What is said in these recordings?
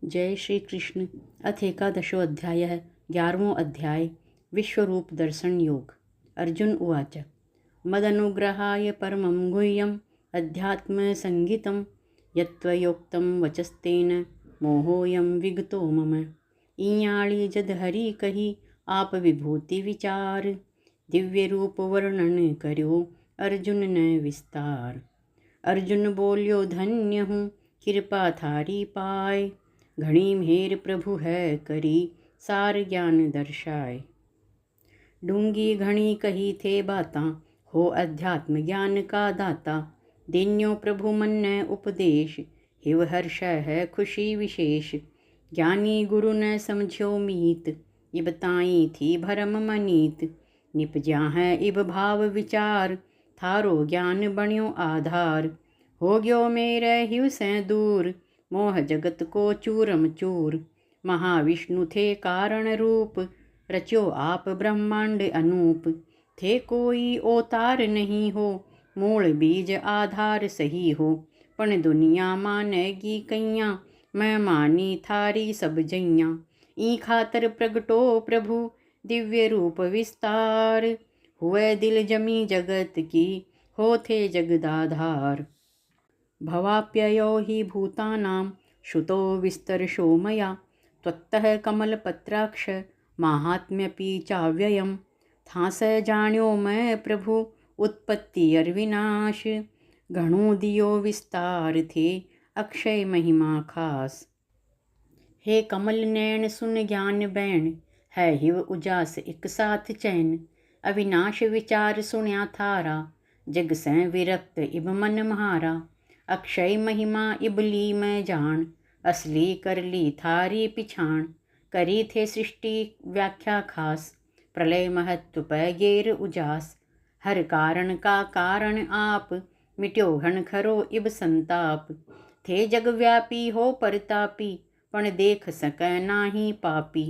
जय श्री कृष्ण। अथ एकादशो अध्यायः। 11वां अध्याय। विश्वरूप दर्शन योग। अर्जुन उवाच। मदनुग्रहाय परमं गुह्यम् अध्यात्मसंगितं यत्त्वयोक्तं वचस्तेन मोहोऽयं विगतो मम। इयाळी जद हरि कही आप विभूति विचार। दिव्य रूप वर्णन कर्यो अर्जुन न विस्तार। अर्जुन बोल्यो धन्य हूँ कृपा थारी पाय। घणी मेर प्रभु है करी सार ज्ञान दर्शाए। डूंगी घणी कही थे बातां हो अध्यात्म ज्ञान का दाता। देन्यो प्रभु मन न उपदेश हिव हर्ष है खुशी विशेष। ज्ञानी गुरु न समझ्यो मीत इब ताई थी भरम मनीत। निपज्या है इब भाव विचार थारो ज्ञान बण्यो आधार। हो गयो मेरे हिव से दूर मोह जगत को चूरम चूर। महाविष्णु थे कारण रूप रच्यो आप ब्रह्मांड अनूप। थे कोई ओतार नहीं हो मूल बीज आधार सही हो। पण दुनिया मानेगी कैया मैं मानी थारी सब जैया। ई खातर प्रगटो प्रभु दिव्य रूप विस्तार। हुए दिल जमी जगत की हो थे जगदाधार। भवाप्ययो हि भूतानां श्रुतो विस्तरशो मया। त्वत्तः कमलपत्राक्ष माहात्म्यपि चाव्ययम्। थास जाण्यो मैं प्रभु उत्पत्ति अविनाश। घणो दियो विस्तार थे अक्षय महिमा खास। हे कमल नैन सुन ज्ञान बैन है हिव उजास एक साथ चैन। अविनाश विचार सुन्या थारा जग सै विरक्त इब मन म्हारा। अक्षय महिमा इबली मैं जान असली कर ली थारी पिछाण। करी थे सृष्टि व्याख्या खास प्रलय महत्व पै गेर उजास। हर कारण का कारण आप मिट्यो घन खरो इब संताप। थे जग व्यापी हो परतापी पण देख सकै नाही पापी।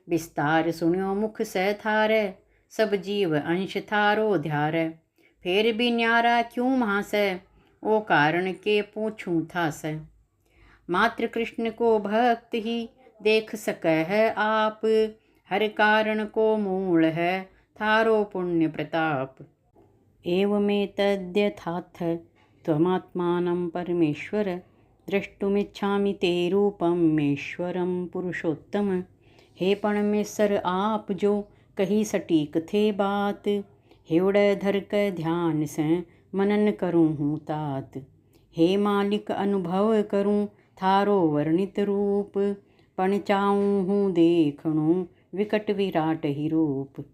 विस्तार सुन्यो मुख सै थारै सब जीव अंश थारो ध्यारै। फेर भी न्यारा क्यों महासै ओ कारण के पूछूं थास। मात्र कृष्ण को भक्त ही देख सकै है आप। हर कारण को मूल है थारो पुण्य प्रताप। एवमेतद्यथाथ त्वमात्मानं परमेश्वर। द्रष्टुमिच्छामि ते रूपमेश्वरं पुरुषोत्तम। हे परमेश्वर आप जो कही सटीक थे बात। हेवड़े धर क ध्यान से मनन करूँ हूँ तात। हे मालिक अनुभव करूँ थारो वर्णित रूप। पण चाऊँ हूँ देखणो विकट विराट ही रूप।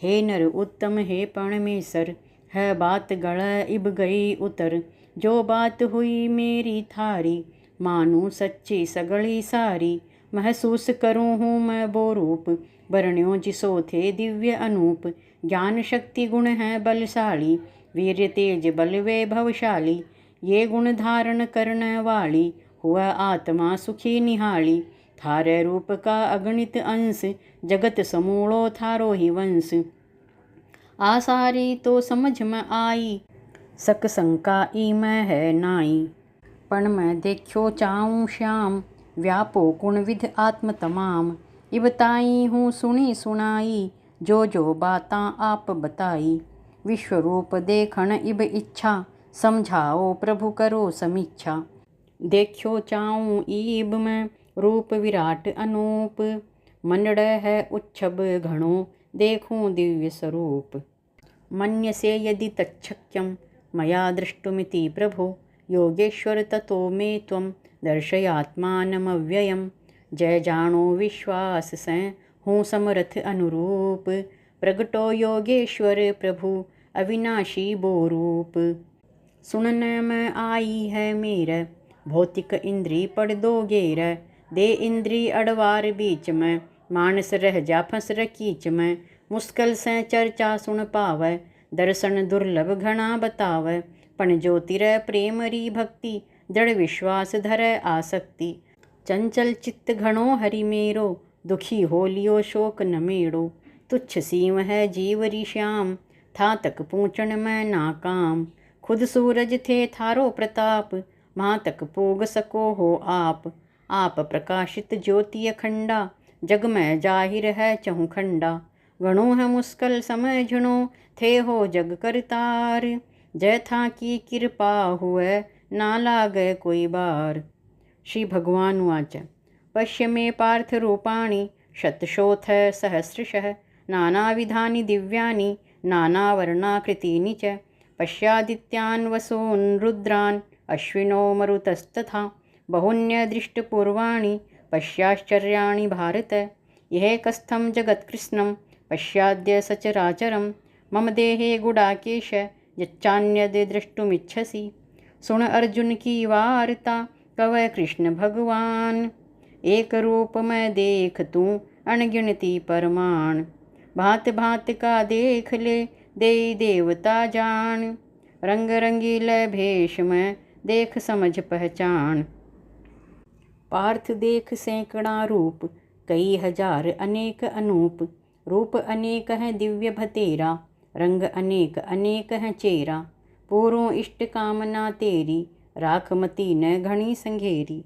हे नर उत्तम हे परमेश्वर है बात गढ़ इब गई उतर। जो बात हुई मेरी थारी मानूँ सच्ची सगड़ी सारी। महसूस करूँ हूँ मैं वो रूप वर्ण्यो जिसो थे दिव्य अनूप। ज्ञान शक्ति गुण है बलशाली वीर्य तेज बल वैभवशाली। ये गुण धारण करने वाली हुआ आत्मा सुखी निहाली। थारे रूप का अगणित अंश जगत समूलो थारो ही वंश। आसारी तो समझ में आई सक शंका ई में है नाई। पण मैं देखो चाऊँ श्याम व्यापो गुण विध आत्म तमाम। इब ताई हूँ सुनी सुनाई जो बातां आप बताई। विश्वरूप देखण इब इच्छा समझाओ प्रभु करो समीक्षा। देखो चाऊँ ईब में रूप विराट अनूप। मनड़ है उच्छब घणो देखूं दिव्य स्वरूप। मन्यसे यदि तच्छक्यं मया दृष्टुमिति प्रभो। योगेश्वर ततो मे त्वं दर्शयात्मानमव्ययम्। जय जानो विश्वास से हूँ समरथ अनुरूप। प्रगटो योगेश्वर प्रभु अविनाशी बो रूप। सुनने में आई है मेरे भौतिक इंद्री पड़ दो गेर। दे इंद्री अड़वार बीच में मानस रह जा फंस रकीच में। मुश्किल से चर्चा सुन पावै दर्शन दुर्लभ घना बतावै। पण ज्योतिरै प्रेम री भक्ति दृढ़ विश्वास धरै आसक्ति। चंचल चित्त घणो हरि मेरो दुखी हो लियो शोक न मेड़ो। तुच्छ सीम है जीव री श्याम था तक पूछन में नाकाम। खुद सूरज थे थारो प्रताप माँ तक पोग सको हो आप। आप प्रकाशित ज्योति अखंडा, जग में जाहिर है चहुखंडा। गणों है मुश्किल समझणो, थे हो जग करतार। जैथा की कृपा हुए, ना लागे कोई बार। श्री भगवान उवाच पश्य मे पार्थ रूपाणि शतशोऽथ सहस्रशः। नानाविधानि दिव्यानि नानावर्णाकृतीनि च। पश्यादित्यान् वसून् रुद्रान् अश्विनो मरुतस्तथा। बहुन्यदृष्टपूर्वाणि पश्याश्चर्याणि भारत। यह कस्थं जगत्कृत्स्नं पश्याद्य सचराचरं। मम देहे गुडाकेश यच्चान्यद् द्रष्टुमिच्छसि। सुन अर्जुन की वार्ता कवय कृष्ण भगवान। एक रूप में देख तू अनगिनती परमाण। भांत भांत का देख ले देई देवता जान। रंग रंगीले भेष में देख समझ पहचान। पार्थ देख सैकड़ा रूप, कई हजार अनेक अनूप। रूप अनेक है दिव्य भतेरा, रंग अनेक अनेक है चेरा। पूरों इष्ट कामना तेरी, राख मती न घनी संघेरी।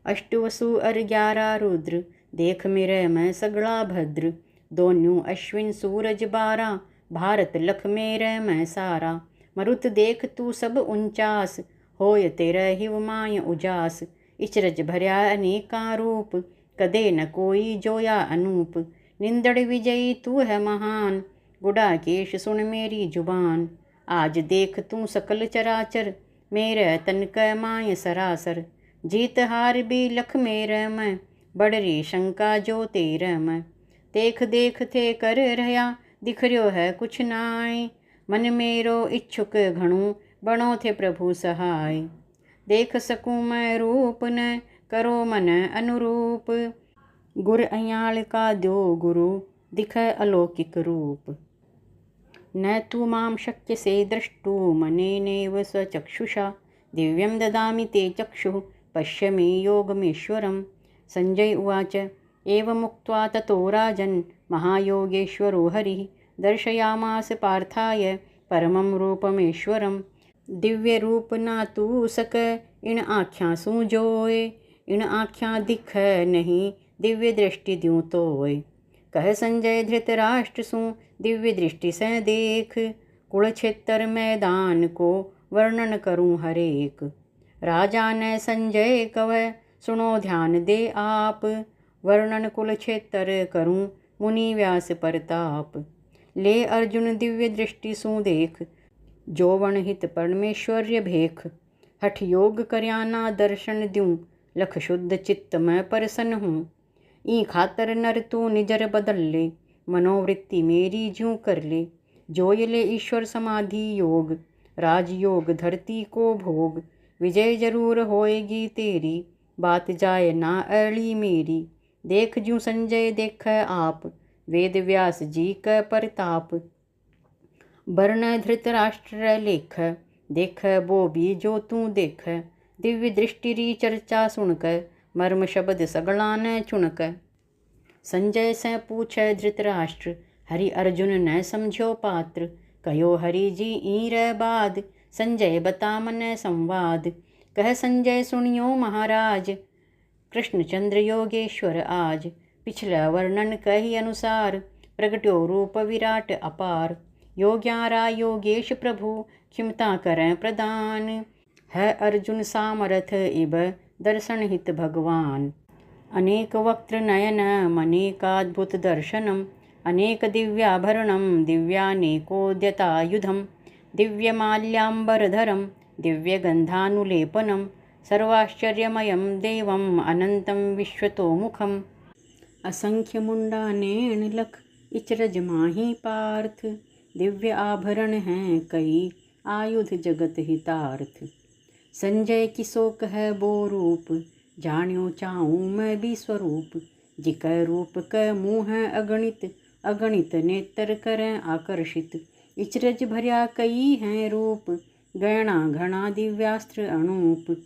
अष्टवसु अर 11 रुद्र, देख मेरे मैं सगड़ा भद्र। दोनों अश्विन सूरज 12, भारत लख मेरे मैं सारा। मरुत देख तू सब 49, होय तेरे हिव माय उजास। इचरज भर्या अनेका रूप, कदे न कोई जोया अनूप। निंदड़ विजयी तू है महान, गुडाकेश सुन मेरी जुबान। आज देख तू सकल चराचर, मेरे तन कै माय सरासर। जीत हार भी लख मेरे मैं, बड़री शंका जो तेरे मैं। देख देख थे कर रहा, दिख रह्यो है कुछ नाय। मन मेरो इच्छुक घणो, बणो थे प्रभु सहाय। देख सकूँ मैं रूप न, करो मन अनुरूप। गुर अयाल का द्यो गुरु, दिख अलौकिक रूप। न तू मां शक्य से द्रष्टु, मनेनेव स्वचक्षुषा। दिव्यं ददामि ते चक्षुः, पश्य मे योगमेश्वरम्। संजय उवाच एवमुक्त्वा ततो राजन्, महायोगेश्वरो हरिः दर्शयामास पार्थाय परमं रूपमेश्वरम्। दिव्य रूप ना तू सक, इन आँख्यां सू जोय। इन आँख्यां दिख नहीं, दिव्य दृष्टि द्यूं तोय। कह संजय धृतराष्ट्र सू, दिव्य दृष्टि से देख। कुरुक्षेत्र मैदान को वर्णन करूं हरेक। राजा ने संजय कवै, सुनो ध्यान दे आप। वर्णन कुलक्षेत्र करूं, मुनि व्यास परताप। ले अर्जुन दिव्य दृष्टि सू देख, जोवन हित परमेश्वर्य भेख। हठ योग करयाना दर्शन द्यूं, लख शुद्ध चित्त में परसन हूँ। ई खातर नर तू निजर बदल ले, मनोवृत्ति मेरी ज्यों कर ले। जोय ले ईश्वर समाधि योग, राजयोग धरती को भोग। विजय जरूर होएगी तेरी, बात जाए ना अड़ी मेरी। देख ज्यों संजय देख आप, वेद व्यास जी क परताप। वर्ण धृतराष्ट्र लेख, देख वो भी जो तू देख। दिव्य दृष्टि री चर्चा सुनकर, मर्म शब्द सगला न चुनक। संजय से पूछे धृतराष्ट्र, हरि अर्जुन न समझो पात्र। कहो हरि जी ईर बाद, संजय बता मन संवाद। कह संजय सुनियो महाराज, कृष्णचंद्र योगेश्वर आज। पिछला वर्णन कही अनुसार, प्रगट्यो रूप विराट अपार। योग्यारा योगेश प्रभु, क्षमता करें प्रदान। है अर्जुन सामर्थ इब, दर्शन हित भगवान। अनेक वक्त्र नयन, अनेकाद्भुत दर्शनम। अनेक दिव्याभरणम, दिव्यानेकोद्यतायुधम। दिव्यमाल्याम्बरधरम, दिव्यगन्धानुलेपनम। सर्वाश्चर्यमयं देवम्, अनन्तं विश्वतोमुखम्। असंख्य मुंडानेण लख, इचरज माही पार्थ। दिव्य आभरण हैं कई, आयुध जगत हितार्थ। संजय किसो कह बो रूप, जान्यो चाहूँ मैं भी स्वरूप। जिक रूप क मुँह अगणित, अगणित नेत्र करें आकर्षित। इचरज भर्या कई हैं रूप, गैणा घना दिव्यास्त्र अनूप।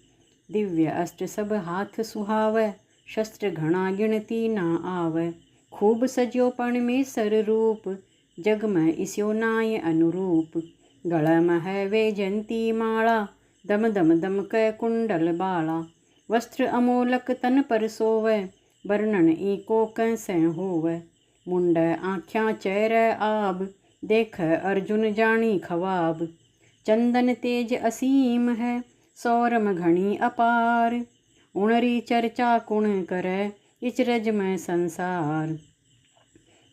दिव्य अस्त्र सब हाथ सुहावै, शस्त्र घना गिनती ना आवै। खूब सज्यो पण में सर रूप, जग में इसयो नाय अनुरूप। गल में है वे जयंती माला, दम दम दम कै कुंडल बाला। वस्त्र अमोलक तन पर सोवै, वर्णन एको कैसे होवै। मुंड आँख्या चेहर आब, देख अर्जुन जानी खवाब। चंदन तेज असीम है, सौरम घनी अपार। उणरी चर्चा कुण करे, इचरज में संसार।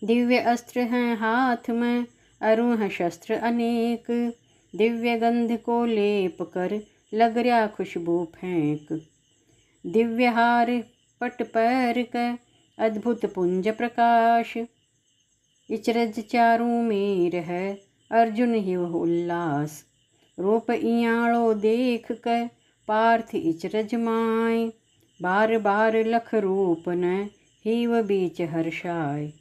दिव्य अस्त्र हैं हाथ में, अरुण शस्त्र अनेक। दिव्य गंध को लेप कर, लग रहा खुशबू फेंक। दिव्य हार पट पैर के, अद्भुत पुंज प्रकाश। इचरज चारों मेर है, अर्जुन हिव उल्लास। रूप इयाळो देख के, पार्थ इचरज माय। बार बार लख रूप न, हिव बीच हर्षाय।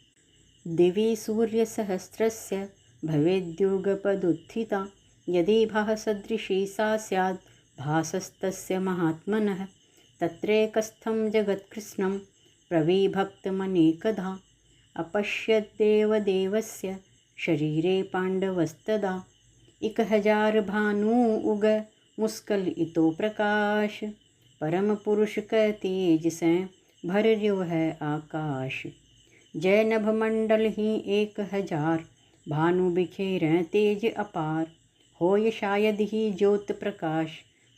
दिवि सूर्य सहस्रस्य, भवेद्युगपदुत्थिता। यदि भासदृशी सा स्यात्, भासस्तस्य महात्मनः। तत्रैकस्थं जगत्कृत्स्नं, प्रविभक्तमनेकधा। अपश्यद्देव देवस्य, शरीरे पाण्डवस्तदा। 1000 भानु उग, मुस्कल इतो प्रकाश। परम पुरुष कै तेज से, भर रिव है आकाश। जय नभ मंडल ही 1000, भानु बिखेरें तेज अपार। होय शायद ही ज्योत प्रकाश,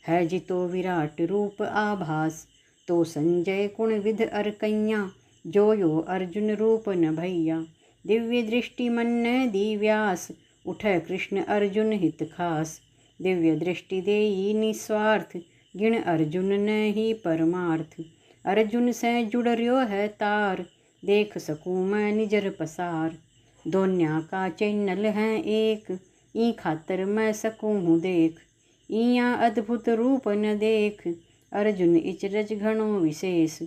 है जितो विराट रूप आभास। तो संजय कुण विध अर कैया, जोयो अर्जुन रूप न भैया। दिव्य दृष्टि मन ने दी व्यास, उठे कृष्ण अर्जुन हित खास। दिव्य दृष्टि देई निस्वार्थ, गिण अर्जुन ने ही परमार्थ। अर्जुन से जुड़ रियो है तार, देख सकूँ मैं निजर पसार। दोन्या का चैनल है एक, ई खातर मैं सकूँ देख। इया अद्भुत रूप न देख, अर्जुन इचरज घणो विशेष।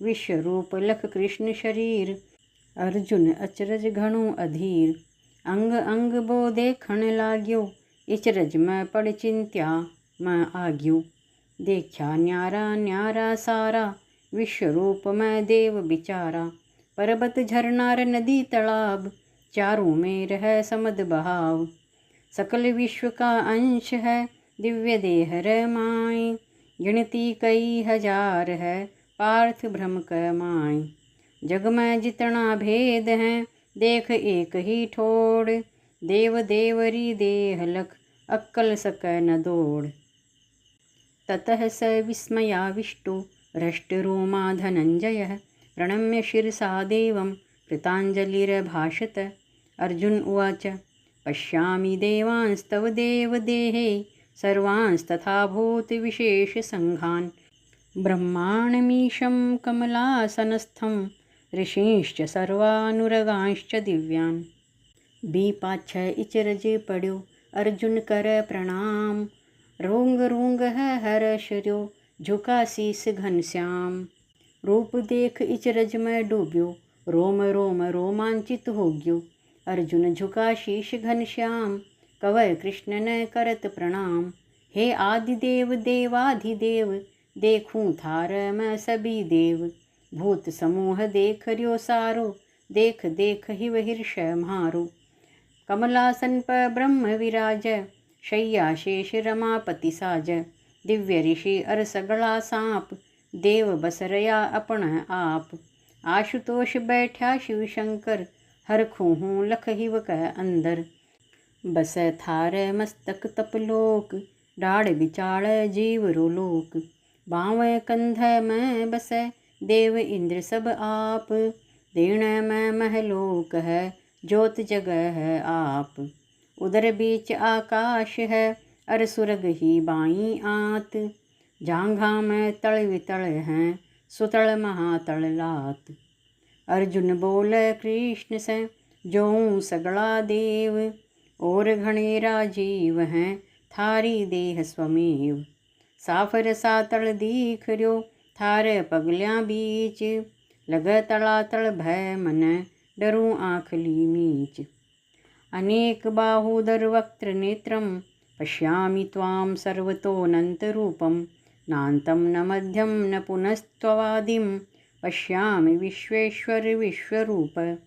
विश्व रूप लख कृष्ण शरीर, अर्जुन अचरज घणो अधीर। अंग अंग बो देखण लाग्यो, इचरज मैं पड़ चिंत्या मैं आग्यो। देखा न्यारा न्यारा सारा, विश्व रूप मैं देव बिचारा। पर्वत झरनार नदी तालाब, चारों में रह समद बहाव। सकल विश्व का अंश है, दिव्य देह रे माय। गिनती कई हजार है, पार्थ भ्रम क माय। जग में जितना भेद है, देख एक ही ठोड़। देव देवरी देह लख, अक्कल सक न दौड़। ततः स विस्मयाविष्टो, हृष्टरोमा धनंजयः। प्रणम्य शिरसा देवं, कृताञ्जलिरभाषत। अर्जुन उवाच, पश्यामि देवांस्तव देवदेहे। सर्वांस्तथाभूत विशेषसङ्घान्। ब्रह्माणमीशं कमलासनस्थं, ऋषींश्च सर्वानुरगांश्च दिव्यान्। बीपाछ इचरज पड्यो, अर्जुन कर प्रणाम। रोंग रोंग है हर्षर्यो, झुका शीस घनश्याम। रूप देख इचरज में डूब्यो, रोम रोम रोमांचित हो गयो। अर्जुन झुका शीश घनश्याम, कवय कृष्ण ने करत प्रणाम। हे आदिदेव देवाधिदेव, देखूं थार मैं सभी देव। भूत समूह देख रियो सारो, देख देख हिव हर्षय म्हारो। कमलासन पर ब्रह्म विराज, शय्या शेष रमापति साज। दिव्य ऋषि अर सगला सांप, देव बसरया अपन आप। आशुतोष बैठा शिव शंकर, हरखूँ हूँ लख हिव कह अंदर। बस थार मस्तक तपलोक, डाढ़ बिचाड़ जीव रोलोक। बाँव कंध में बस, देव इंद्र सब आप। दीण में महलोक है, ज्योत जगह है आप। उधर बीच आकाश है, अर सुरग ही बाई आत। जांघा में तल वितल हैं, सुतल महातल लात। अर्जुन बोल कृष्ण से, जों सगला देव। और घणे राजीव हैं, थारी देह स्वमेव। साफर सातल दीख रयो, थारे पगल्यां बीच। लग तलातल भय मन, डरूं आँखली मीच। अनेक बाहूदर वक्त्र नेत्रं, पश्यामि त्वां सर्वतोऽनन्तरूपं। नान्तं न मध्यं न पुनस्त्ववादिं, पश्यामि विश्वेश्वर विश्वरूप।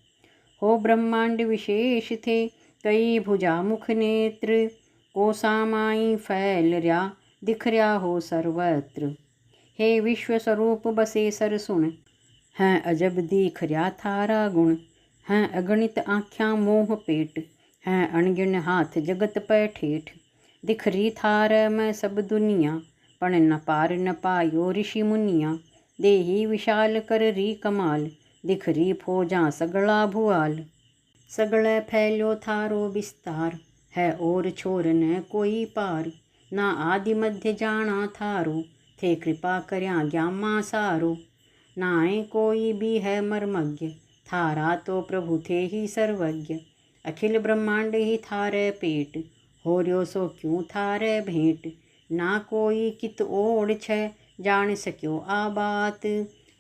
हो ब्रह्मांड विशेष थे, कई भुजा मुख नेत्र। कोसा माई फैल रया, दिख रया हो सर्वत्र। हे विश्व स्वरूप बसे सर सुन, हैं अजब दीख रया थारा गुण। हैं अगणित आँख्यां मोह पेट, हैं अणगिन हाथ जगत पै ठेठ। दिख री थार मैं सब दुनिया, पण न पार न पायो ऋषि मुनिया। देही विशाल कर री कमाल, दिख री फौजां सगला भुआल। सगले फैल्यो थारो विस्तार, है और छोर न कोई पार। ना आदि मध्य जाना थारो, थे कृपा करया ग्यामा सारो। नाए कोई भी है मर्मज्ञ, थारा तो प्रभु थे ही सर्वज्ञ। अखिल ब्रह्मांड ही थारे पेट, हो रयो सो क्यों थारे भेंट। ना कोई कित ओढ़ छ, जान सक्यो आ बात।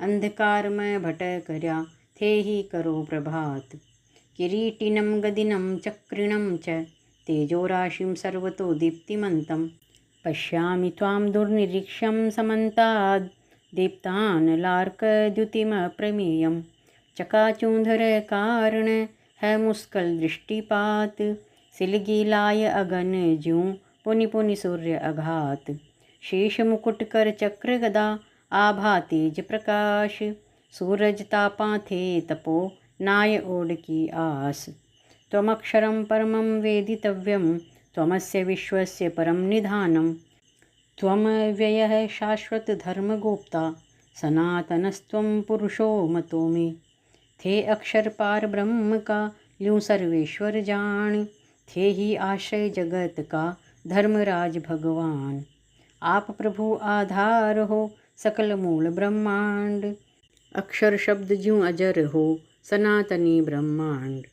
अंधकार में भटक करया, थे ही करो प्रभात। किरीटिनं गदिनं चक्रिणं च, तेजोराशिं सर्वतो दीप्तिमन्तं। पश्यामि त्वां दुर्निरीक्ष्यं समन्ताद्, दीप्तानलार्कद्युतिमप्रमेयं। चकाचूँधर कारण है मुस्कल दृष्टिपात, सिलगी लाय अगन ज्यों पुनि पुनि सूर्य अघात। शेष मुकुट कर चक्र गदा, आभा तेज प्रकाश। सूरज तापा थे तपो, नाय ओड की आस। त्वमक्षरं परमं वेदितव्यं, त्वमस्य विश्वस्य परं निधानम्। त्वमव्ययः शाश्वत धर्मगोप्ता, सनातनस्त्वं पुरुषो मतो मे। थे अक्षर पार ब्रह्म का, ल्यूँ सर्वेश्वर जान। थे ही आश्रय जगत का, धर्मराज भगवान। आप प्रभु आधार हो, सकल मूल ब्रह्मांड। अक्षर शब्द ज्यों अजर हो, सनातनी ब्रह्मांड।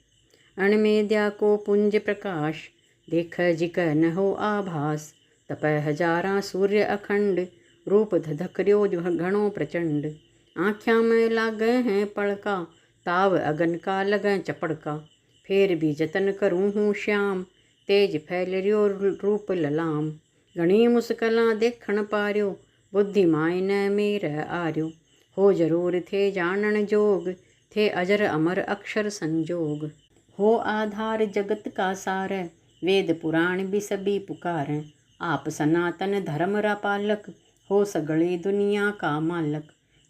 अणमेद्या को पुंज प्रकाश, देख जिक न हो आभास। तपह हजारा सूर्य अखंड, रूप धधकर्यो घणो प्रचंड। आँख्यां में लागे हैं पड़का, ताव अगन का लगें चपड़का। फेर भी जतन करूँ हूँ श्याम, तेज फैलरियो रूप ललाम। घणी मुस्कलां देखण पार्यो, बुद्धि माय न मेर आर्यो। हो जरूर थे जानन जोग, थे अजर अमर अक्षर संजोग। हो आधार जगत का सार, वेद पुराण भी सभी पुकारें। आप सनातन धर्म रा पालक, हो सगली दुनिया का मालक।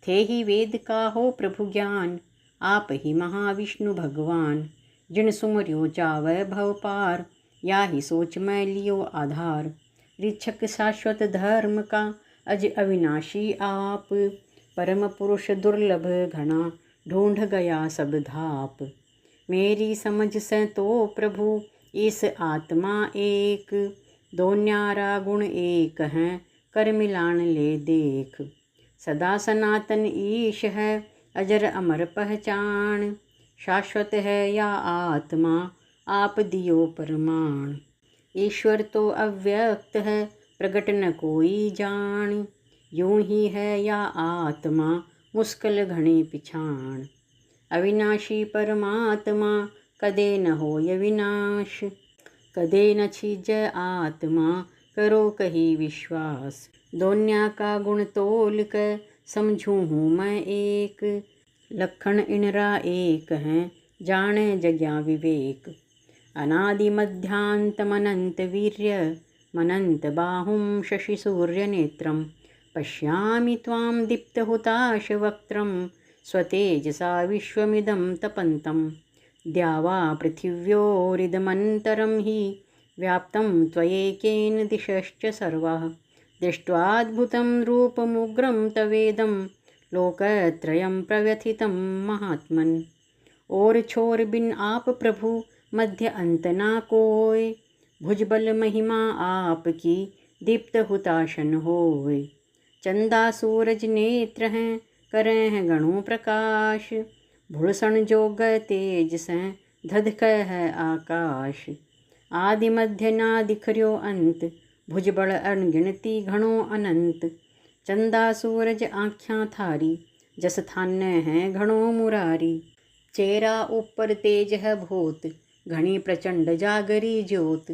थे ही वेद का हो प्रभु ज्ञान, आप ही महाविष्णु भगवान। जिन सुमर्यो जावै भव पार, या ही सोच में लियो आधार। ऋक्षक शाश्वत धर्म का, अज अविनाशी आप। परम पुरुष दुर्लभ घना, ढूंढ गया सब धाप। मेरी समझ से तो प्रभु इस आत्मा एक, दो न्यारा गुण एक हैं, कर मिलान ले देख। सदा सनातन ईश है, अजर अमर पहचान। शाश्वत है या आत्मा, आप दियो प्रमाण। ईश्वर तो अव्यक्त है, प्रगट न कोई जान। यूं ही है या आत्मा, मुश्किल घनी पिछाण। अविनाशी परमात्मा, कदे न होय विनाश। कदे न छीजै आत्मा, करो कही विश्वास। दोन्या का गुण तोल कर, समझूँ हूँ मैं एक। लखण इनरा एक हैं, जाने जग्या विवेक। अनादि मध्यांत मनंत वीर्य, मनंत बाहुं शशि सूर्य नेत्रम। पश्यामि त्वां दीप्तहुताश वक्त्रं, स्वतेजसा विश्वमिदं तपन्तं। द्यावा पृथिव्योरिदमन्तरं हि, व्याप्तं त्वयैकेन दिशश्च सर्वाः। दृष्ट्वाद्भुतं रूपमुग्रं तवेदं, लोकत्रयं प्रव्यथितं महात्मन्। और छोर बिन आप प्रभु, मध्य अंत ना कोय। भुजबल महिमा आपकी, दीप्त हुताशन होय। चंदा सूरज नेत्र हैं, करें हैं गणों प्रकाश। भुलसण जोग तेज से, धधक है आकाश। आदि मध्य ना दिखर्यो अंत, भुजबल अनगिनती घणो अनंत। चंदा सूरज आँख्यां थारी, जस थाने हैं घणो मुरारी। चेहरा ऊपर तेज है भूत, घनी प्रचंड जागरी ज्योत।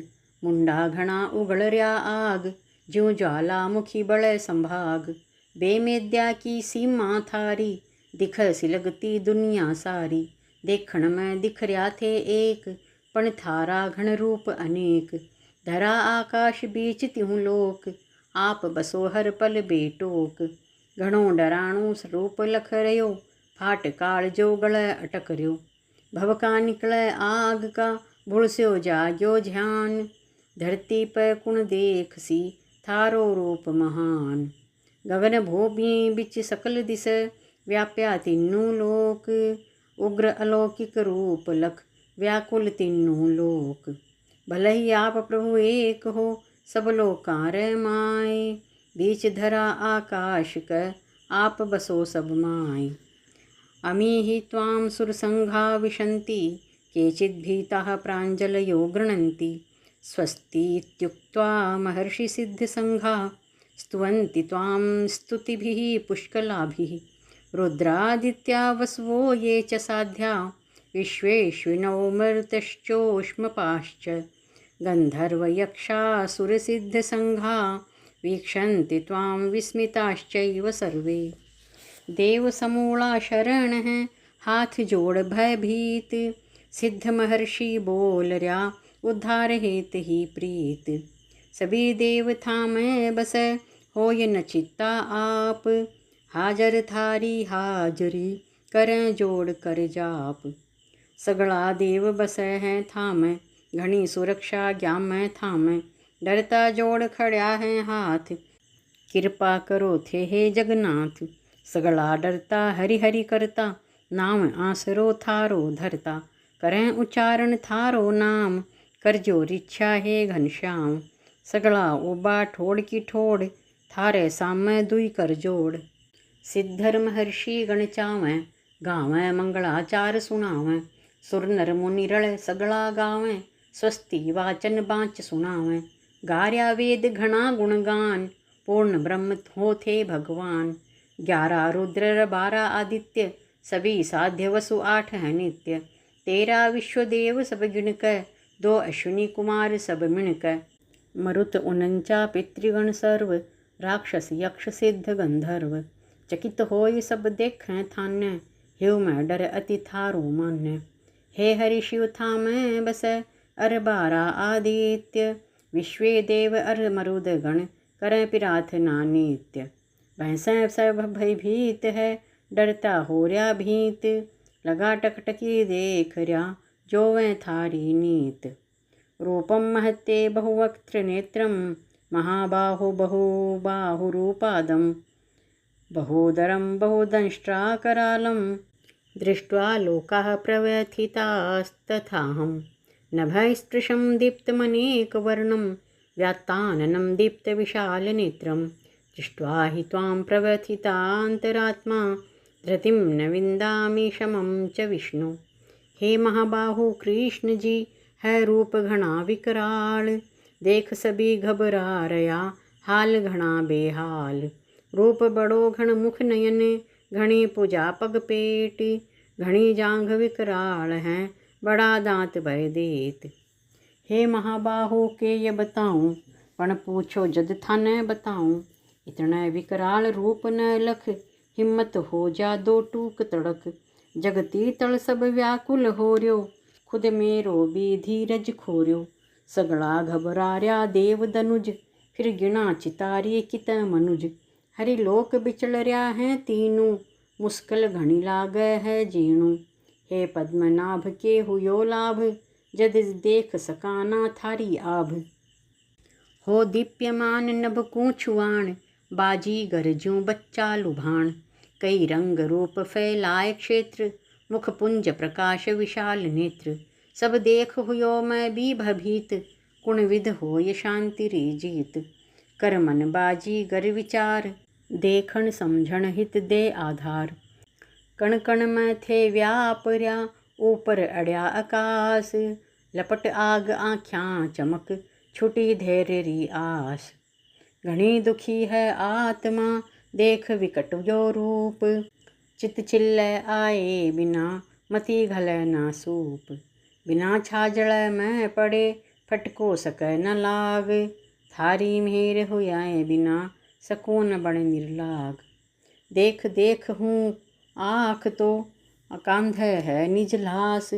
मुंडा घना उगलर्या आग, ज्यों ज्वालामुखी बड़े संभाग। बेमेद्या की सीमा थारी, दिख सिलगती दुनिया सारी। देखण में दिखर्या थे एक, पण थारा घन रूप अनेक। धरा आकाश बीच त्यों लोक, आप बसो हर पल बेटोक। घणो डराणो रूप लख रहियो, फाट काल जो गल अटक रियो। भव का निकले आग का, भुलस्यो जाग्यो ध्यान। धरती पर कुण देख सी, थारो रूप महान। गगन भूमि बिच सकल दिस, व्याप्या तीनों लोक। उग्र अलौकिक रूप लख, व्याकुल तीनों लोक। भले ही आप प्रभु एक हो, सब लोकां रे माय। बीच धरा आकाश क, आप बसो सब माय। अमी हि त्वां सुरसंघा विशन्ति, केचिद्भीताः प्राञ्जलयो गृह्णन्ति। स्वस्तीत्युक्त्वा महर्षिसिद्धसङ्घाः, स्तुवन्ति त्वां स्तुतिभिः पुष्कलाभिः। रुद्रादित्या वसवो ये च साध्या, विश्वेश्विनो मरुतश्चोष्मपाश्च। गन्धर्वयक्षासुरसिद्धसङ्घा, वीक्षन्ति त्वां विस्मिताश्चैव सर्वे। देव समूला शरण है, हाथ जोड़ भयभीत। सिद्ध महर्षि बोल रया, उद्धार हेत ही प्रीत। सभी देव थामें बस, होय न चित्ता आप। हाजर थारी हाजरी, करें जोड़ कर जाप। सगला देव बसे हैं थामें, घनी सुरक्षा ज्ञान में थामें। डरता जोड़ खड़ा है हाथ, कृपा करो थे हे जगन्नाथ। सगला डरता हरि हरि करता, नाम आसरो थारो धरता। करें उच्चारण थारो नाम, करजो रिच्छा हे घनश्याम। सगला ओबा ठोड़ की ठोड़, थारे सामे दुई कर जोड़। सिद्धर महर्षि गण चावें, गावें मंगलाचार सुनावें। सुर नर मुनि रले सगला गावें, स्वस्ति वाचन बाँच सुनावें। गार्या वेद घना गुणगान, पूर्ण ब्रह्म हो थे भगवान। 11 रुद्र 12 आदित्य, सभी साध्य वसु 8 है नित्य। 13 विश्वदेव सब गिणक, 2 अश्विनी कुमार सब मिणक। मरुत 49 पितृगण सर्व, राक्षस यक्ष सिद्ध गंधर्व। चकित होय सब देखें थान्य, हेव में डर अति थारो मान्य। हे हरि शिव थामें बस, अर 12 आदित्य। विश्वे देव अर मरुद गण, करें प्रार्थना नित्य। भैंसें सब भयभीत है, डरता हो रया भीत। लगा टकटकी देख रया, जोवें थारी नीत। रूपम महत्ते बहुवक्त्र नेत्रम, महाबाहो बहुबाहुरूपादम। बहुदरम बहुदंष्ट्राकरालं, दृष्ट्वा लोकाः प्रव्यथितास्तथाहं। नभःस्पृशं दीप्तमनेकवर्णं, व्यात्ताननं दीप्तविशालनेत्रं। दृष्ट्वा हि त्वां प्रव्यथितान्तरात्मा, धृतिं न विन्दामि शमं च विष्णु। हे महाबाहु कृष्ण जी, है रूप घना विकराल। देख सभी घबरा रया, हाल घना बेहाल। रूप बड़ो घन मुख नयन, घनी पूजा पग पेट। घनी जांघ विकराल हैं, बड़ा दांत भय देत। हे महाबाहु के ये बताऊं, पण पूछो जद थाने बताऊं। इतना विकराल रूप न लख, हिम्मत हो जा 2 टूक तड़क। जगती तल सब व्याकुल हो रयो, खुद मेरो भी धीरज खोर्यो। सगला घबरार्या देव दनुज, फिर गिना चितारी कित मनुज। हरि लोक बिचल रया है तीनों, मुश्किल घनी लागे है जीणु। हे पद्मनाभ के हुयो लाभ, जद देख सकाना थारी आभ। हो दीप्यमान नभ कूछुआण, बाजी गरजूं बच्चा लुभाण। कई रंग रूप फैलाए क्षेत्र, मुख पुंज प्रकाश विशाल नेत्र। सब देख हुयो मैं भी भभीत, कुण विध होय शांति री जीत। कर मन बाजी गर विचार, देखण समझण हित दे आधार। कण कण में थे व्यापरया, ऊपर अड़या आकाश। लपट आग आँख्यां चमक, छुटी धैर्य री आस। घनी दुखी है आत्मा, देख विकट जो रूप। चित चिल्ले आए बिना, मति घले ना सूप। बिना छाजड़ में पड़े, फटको सके न लाग। थारी मेहर हुआए बिना, सकून बण निर्लाग। देख देख हूँ आँख तो, कांधे है निज लास।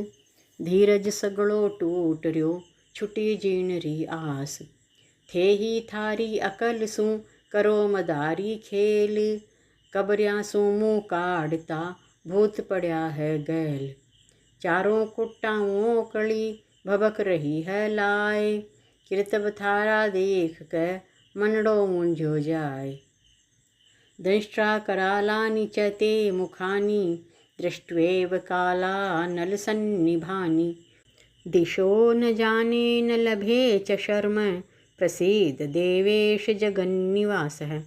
धीरज सगड़ो टूट रयो, छुटी जीण री आस। थे ही थारी अकल सू, करो मदारी खेल। कबरियाँ सूमू काढ़ता भूत पड़ा है गैल। चारों कुट्टाओं कड़ी भबक रही है लाए, किरतब थारा देख के मनड़ो मुंझो जाए। दंष्ट्रा करालानि च ते मुखानि, दृष्ट्वेव काला नलसन्निभानि। दिशो न जाने न लभे च शर्म, प्रसीद देवेश जगन्निवासः।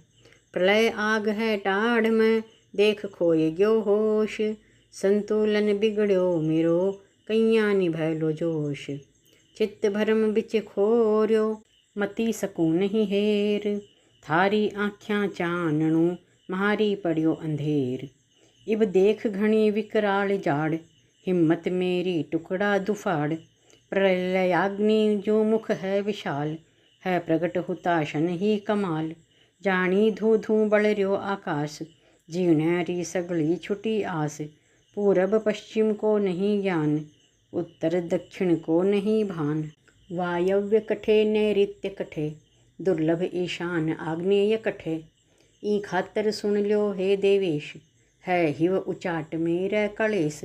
प्रलय आग है टाढ़ में देख खोए ग्यो होश, संतुलन बिगड़्यो मेरो कैया निभैलो जोश। चित्त भरम बिच खोर्यो मती सकूं नहीं हेर, थारी आँख्यां चानणो म्हारी पड़ियो अंधेर। इब देख घनी विकराल जाड़, हिम्मत मेरी टुकड़ा दुफाड़। प्रलयाग्नि जो मुख है विशाल, है प्रगट हुताशन ही कमाल। जानी धू धू बढ़ रह्यो आकाश, जीवनेरी सगली छुटी आस। पूरब पश्चिम को नहीं ज्ञान, उत्तर दक्षिण को नहीं भान। वायव्य कठे नैऋत्य कठे, दुर्लभ ईशान आग्नेय कठे। ई खातर सुन ल्यो हे देवेश, है हिव उचाट मेरे कलेस।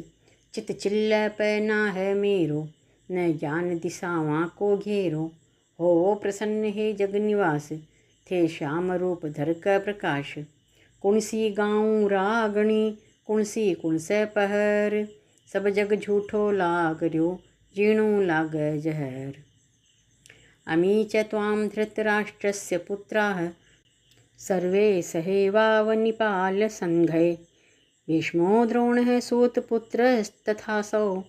चित चिल्लै पैना है मेरो, न ज्ञान दिशावां को घेरो। हो प्रसन्न हे जगनिवास, थे श्याम रूप धर क प्रकाश। कुणसी गाऊं रागणी, कुणसी कुणसै पहर। सब जग झूठो लाग रह्यो, जीणो लागै जहर। अमी च त्वां धृतराष्ट्रस्य पुत्राः, सर्वे सहेवावनिपाल संघै। भीष्मो द्रोणः सूतपुत्रस्तथासौ,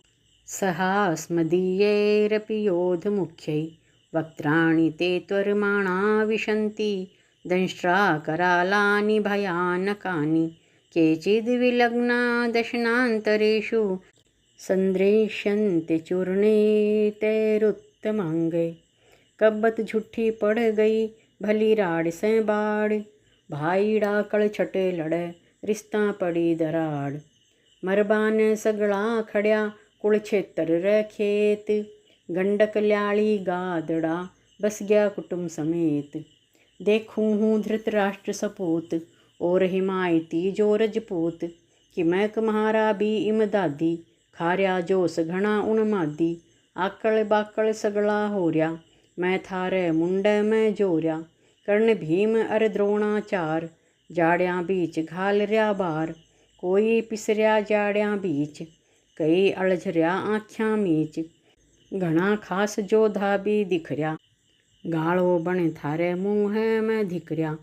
सहास्मदीयैरपि योधमुख्यै। वक्त्राणि ते त्वरमाणा विशन्ति, दंष्ट्रा करालानि भयानकानि। केचिद्विलग्ना दशनान्तरेषु, संदृश्यन्ते चूर्णे तैरुत्तमांगै। कब्बत झूठी पड़ गई भली राड़ से बाड़, भाईड़ा कड़छटे लड़े रिश्ता पड़ी दराड़। मरबान सगड़ा खड़िया कुलक्षेत्र रे खेत, गंडक ल्याली गादड़ा बस गया कुटुंब समेत। देखूं हूँ धृतराष्ट्र सपूत, और हिमायती जो रजपूत। कि मैं तुम्हारा भी इमदादी, खार्या जोस घना उन्मादी। आकड़ बाकड़ सगड़ा होर्या, मैं थारे मुंडे में जोर्या। कर्ण भीम अर द्रोणाचार, जाड़ियां बीच घाल रया बार। कोई पिसरया जाड़ियां बीच, कई अलझरया आँख्यां मीच। घना खास जोधा भी दिखर्या, गाड़ो बण थारे मुँह में धिकर्या।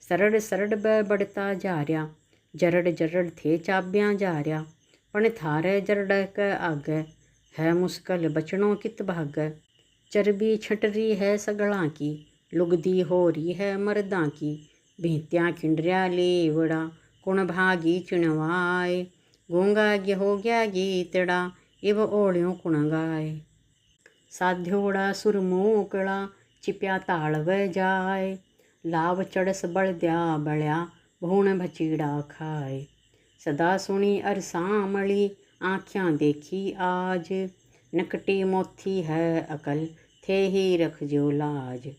सरड़ सरड़ ब बढ़ता जा रया, जरड़ जरड़ थे चाब्यां जा रया। पण थारे जरड़ के आगे, है मुश्किल बचनो कित भागे। चर्बी छटरी है सगळां की, लुगदी हो रही है मर्दां की। भीत्यां खिंडर्या लेवड़ा, कुण भागी चिणवाए। गूंगा हो गया गीतड़ा, इव ओढ़्यों कुण गाए। साध्योड़ा सुर मोकड़ा, चिप्या तालव जाए। लाव चढ़स बलद्या बल्या, भूण भचीड़ा खाए। सदा सुनी अर सामली, आँख्यां देखी आज। नकटी मोथी है अकल, थे ही रख जो लाज।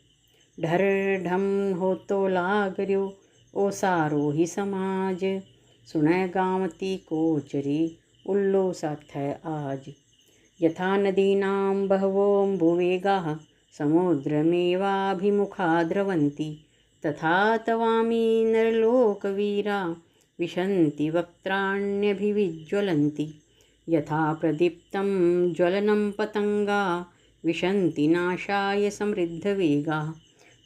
ढर ढम हो तो लाग रयो, ओ सारो ही समाज। सुनै गांवती कोचरी, उल्लो साथै आज। यथा नदीनां बहवोऽम्बुवेगाः, समुद्रमेवाभिमुखा द्रवन्ति। तथा तवामी नरलोकवीरा, विशन्ति वक्त्राण्यभिविज्वलन्ति। यथा प्रदीप्तं ज्वलनं पतंगा, विशन्ति नाशाय समृद्धवेगाः।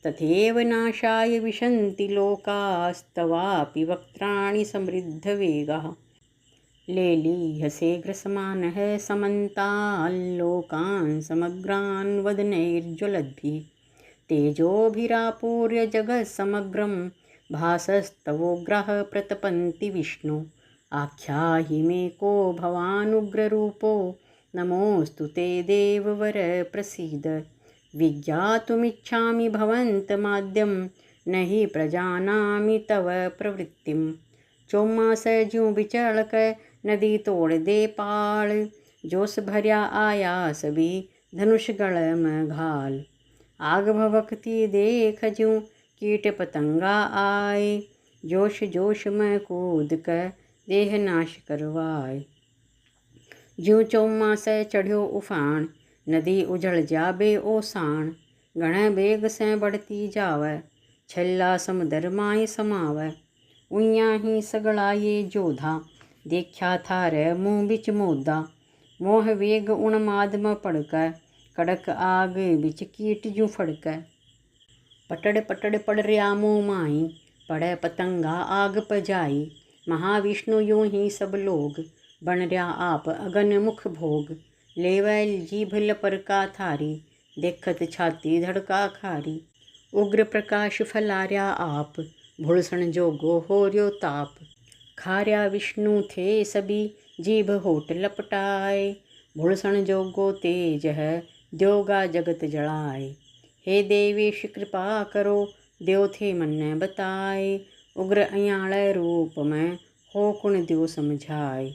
तथैव नाशाय विशन्ति लोकास्तवापि वक्त्राणि समृद्धवेगाः। लेलीहसे समान है समन्ताल्लोकान् समग्रान् वदनैर्ज्वलद्भिः। तेजोभिरापूर्य जगत् समग्रं, भासस्तवोग्रः प्रतपन्ति विष्णु। आख्याहि मे को भवानुग्ररूपो, नमोऽस्तु ते देववर प्रसीद। विज्ञातुमिच्छामि भवन्तमाद्यं, न हि प्रजानामि तव प्रवृत्तिम्। चौमास ज्यों बिचड़क नदी तोड़ दे पाल, जोश भर्या आयास भी धनुष गढ़ में घाल। आग भभकती देख ज्यों कीट पतंगा आए, जोश जोश में कूद कर देह नाश करवाए। ज्यों चौमासे चढ़ियो उफान, नदी उजड़ जाबे ओसाण। घणे बेग से बढ़ती जावै, छेला समुदर माई समावै। उइयां ही सगड़ा ये जोधा, देखा थारे मुँह बिच मोदा। मोह वेग उन्माद में पड़कै, कड़क आग बिच कीट जू फड़कै। पटड़ पटड़ पड़ रया मुँह माही, पड़े पतंगा आग पजाई। महाविष्णु यूं ही सब लोग, बन रया आप अगन मुख भोग। लेवै जीभ लपरका थारी, देखत छाती धड़का खारी। उग्र प्रकाश फैलार्या आप, भुलसण जोगो हो रयो ताप। खार्या विष्णु थे सभी, जीभ होठ लपटाए। भुलसण जोगो तेज है, द्योगा जगत जलाए। हे देवेश कृपा करो, द्यो थे मन्ने बताए। उग्र अयाळे रूप में, हो कुण द्यो समझाए।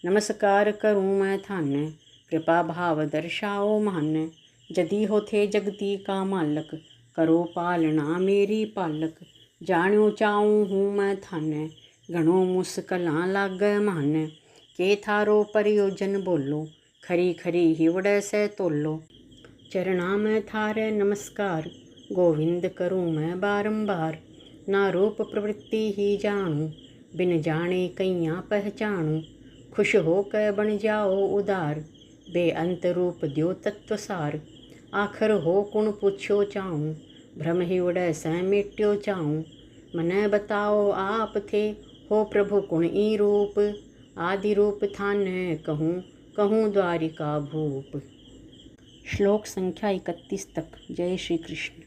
नमस्कार करूँ मैं थाने, कृपा भाव दर्शाओ माने। जदी हो थे जगती का मालक, करो पालना मेरी पालक। जाण्यो चाऊँ हूँ मैं थाने, घणो मुश्किलां लागै माने। के थारो प्रयोजन बोलो, खरी खरी हिवड़े से तोलो। चरणा में थारे नमस्कार, गोविंद करूँ मैं बारंबार। ना रूप प्रवृत्ति ही जानूँ, बिन जाने कैया पहचानूँ। खुश होकर बन जाओ उदार, बेअंत रूप द्यो तत्व सार। आखर हो कुण पूछ्यो चाऊँ, भ्रम हिवड़े से मेट्यो चाऊँ। मने बताओ आप थे, हो प्रभु कुण ई रूप। आदि रूप थाने कहूँ, कहूँ द्वारिका भूप। श्लोक संख्या 31 तक। जय श्री कृष्ण।